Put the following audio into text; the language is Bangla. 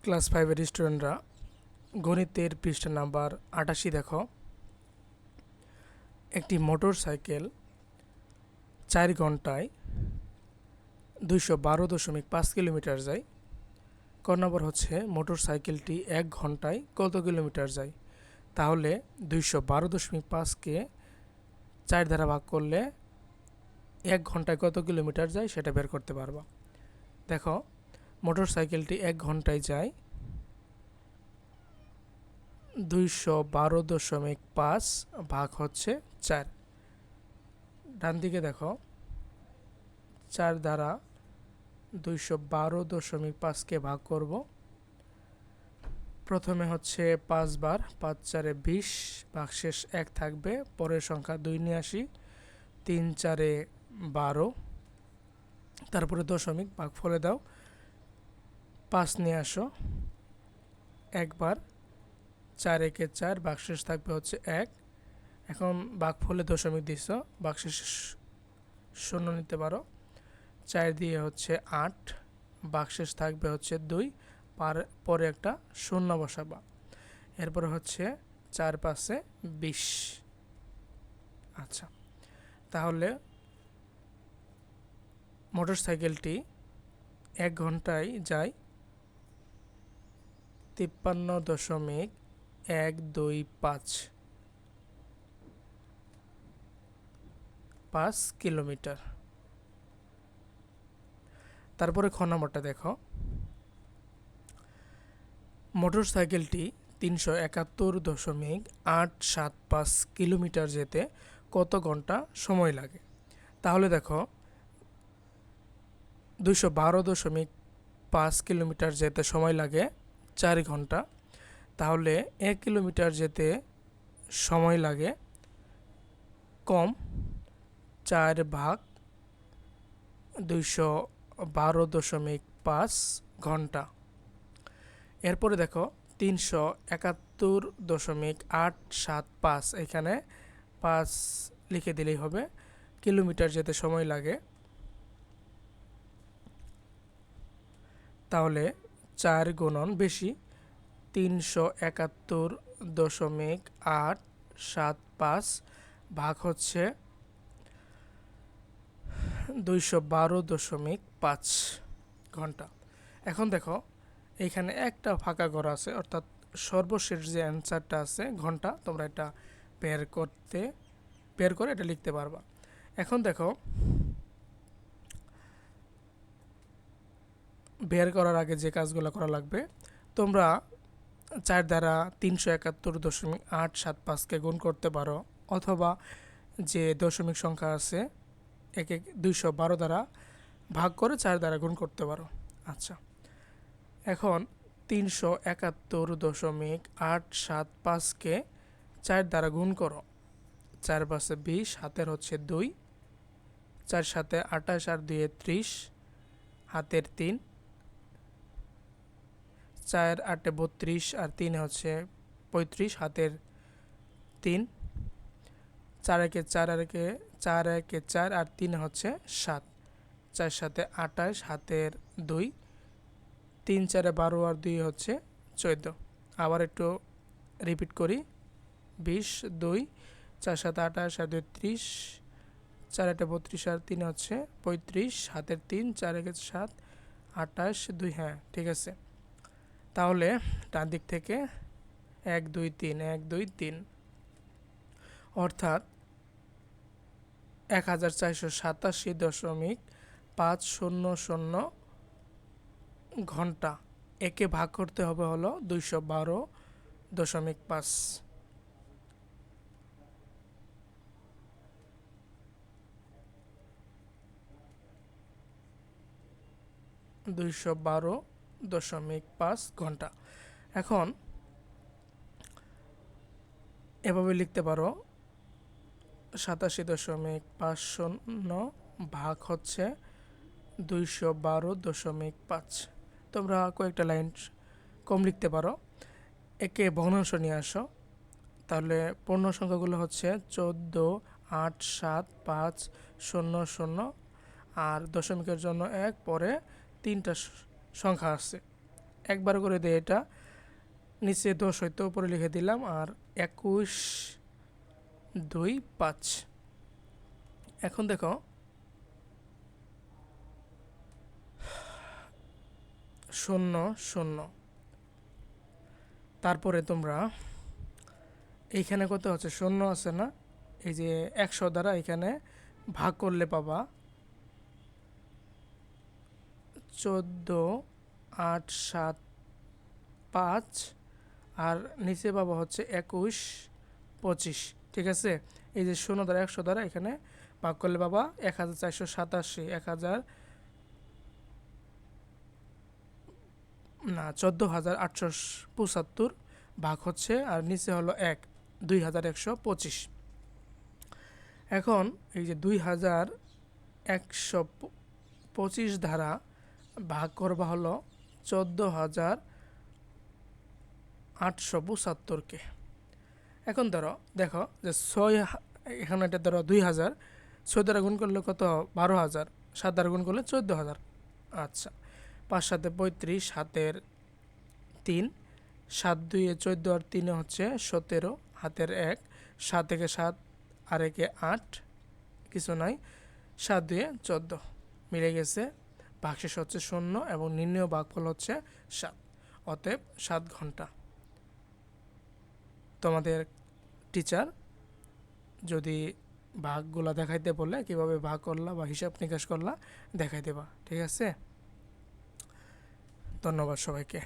ক্লাস 5-এর স্টুডেন্টরা গণিতের পৃষ্ঠা নাম্বার 88 দেখো। একটি মোটর সাইকেল 4 ঘন্টায় 212.5 কিলোমিটার যায়। ক নম্বর হচ্ছে মোটর সাইকেলটি 1 ঘন্টায় কত কিলোমিটার যায়। তাহলে 212.5কে 4 দ্বারা ভাগ করলে 1 ঘন্টায় কত কিলোমিটার যায় সেটা বের করতে পারবা। দেখো, মোটর সাইকেলটি 1 ঘন্টায় যায় 212.5 ভাগ হচ্ছে 4। ডান দিকে দেখো, 4 দ্বারা 212.5কে ভাগ করব। প্রথমে হচ্ছে 5 বার, 5 4 20, ভাগশেষ 1 থাকবে, পরের সংখ্যা 2 নিয়ে আসি, 3 4 12, তারপরে দশমিক ভাগ ফলে দাও, 5 নিয়ে আসো, একবার, 4 1 4, ভাগশেষ থাকবে হচ্ছে 1। এখন ভাগ ফলে দশমিক দিছ, ভাগশেষ 0 নিতে পারো, 4 দিয়ে হচ্ছে 8, ভাগশেষ থাকবে হচ্ছে 2, পরে একটা 0 বসাবা। এরপরে হচ্ছে 4 5 20। আচ্ছা, তাহলে মোটর সাইকেলটি 1 ঘন্টায় যায় 53.125 কিলোমিটার। তারপরে খ নম্বরটা দেখো, মোটর সাইকেলটি 371.875 কিলোমিটার যেতে কত ঘন্টা সময় লাগে। তাহলে দেখো, 212.5 কিলোমিটার যেতে সময় লাগে 4 ঘন্টা। তাহলে 1 কিলোমিটার যেতে সময় লাগে কম 4 ভাগ 212.5 ঘন্টা। এরপরে দেখো, 371.875, এখানে 5 লিখে দিলেই হবে, কিলোমিটার যেতে সময় লাগে। তাহলে 4 গুণন বেশি 371.875 ভাগ হচ্ছে 212.5 ঘন্টা। এখন দেখো, এইখানে একটা ফাঁকা ঘর আছে, অর্থাৎ সর্বশেষ যে অ্যান্সারটা আছে ঘন্টা, তোমরা এটা বের করে এটা লিখতে পারবা। এখন দেখো, বের করার আগে যে কাজগুলো করা লাগবে, তোমরা 4 দ্বারা 371.875কে গুণ করতে পারো, অথবা যে দশমিক সংখ্যা আছে একে 212 দ্বারা ভাগ করে 4 দ্বারা গুণ করতে পারো। আচ্ছা, এখন 371.875কে 4 দ্বারা গুণ করো, 4 5 20, হাতের হচ্ছে 2, 4 7 28 আর 2 30, হাতের 3, 4 8 32 আর 3 হচ্ছে 35, হাতের 3, 4 1 4 আর 1 4 আর 3 হচ্ছে 7, 4 7 28, হাতের 2, 3 4 12 আর 2 হচ্ছে 14। আবার একটু রিপিট করি, 20 2, 4 7 28 আর 2 30, 4 8 32 আর 3 হচ্ছে 35, হাতের 3, 4 1 7 28 2, হ্যাঁ ঠিক আছে। তাহলে ডান দিক থেকে 1 2 3 1 2 3, অর্থাৎ 1487.500 ঘন্টা। একে ভাগ করতে হবে হলো 212.5। 212.5 ঘন্টা। এখন এভাবে লিখতে পারো, 87.50 ভাগ হচ্ছে 212.5। তোমরা কয়েকটা লাইন কম লিখতে পারো, একে ভগ্নাংশ নিয়ে আসো। তাহলে পূর্ণ সংখ্যাগুলো হচ্ছে 14 8 7 5 0 0, আর দশমিকের জন্য 1, পরে 3টা সংখ্যা আছে, একবার করে দিয়ে এটা নিচে 10 হইতো উপরে লিখে দিলাম, আর 21 2 5। এখন দেখো 0 0, তারপরে তোমরা এইখানে কত হচ্ছে 0 আছে না, এই যে 100 দ্বারা এখানে ভাগ করলে পাবা 14 8 7 5, আর নিচে পাবা হচ্ছে 21 25। ঠিক আছে, এই যে 0 দ্বারা 100 দ্বারা এখানে ভাগ করলে পাবা 1487, 14,875 ভাগ হচ্ছে, আর নিচে হলো 2125। এখন এই যে 2125 দ্বারা ভাগ করবা হলো 14,875কে। এখন দেখো যে 6, এখানে এটা ধরো 2000, 6 দ্বারা গুণ করলে কত 12,000, 7 দ্বারা গুণ করলে 14,000। আচ্ছা, 5 7 35, 7 3, 7 2 14, আর 3 হচ্ছে 17, হাতের 1, 7 1 7, আর 1 8, কিছু নাই, 7 2 14 মিলে গেছে। ভাগশেষ হচ্ছে 0 এবং নির্ণয় ভাগফল হচ্ছে 7। অতএব 7 ঘন্টা। তোমাদের টিচার যদি ভাগগুলা দেখাইতে বলে কিভাবে ভাগ করলা বা হিসাব নিকাশ করলা দেখাই দেবা। ঠিক আছে, ধন্যবাদ সবাইকে।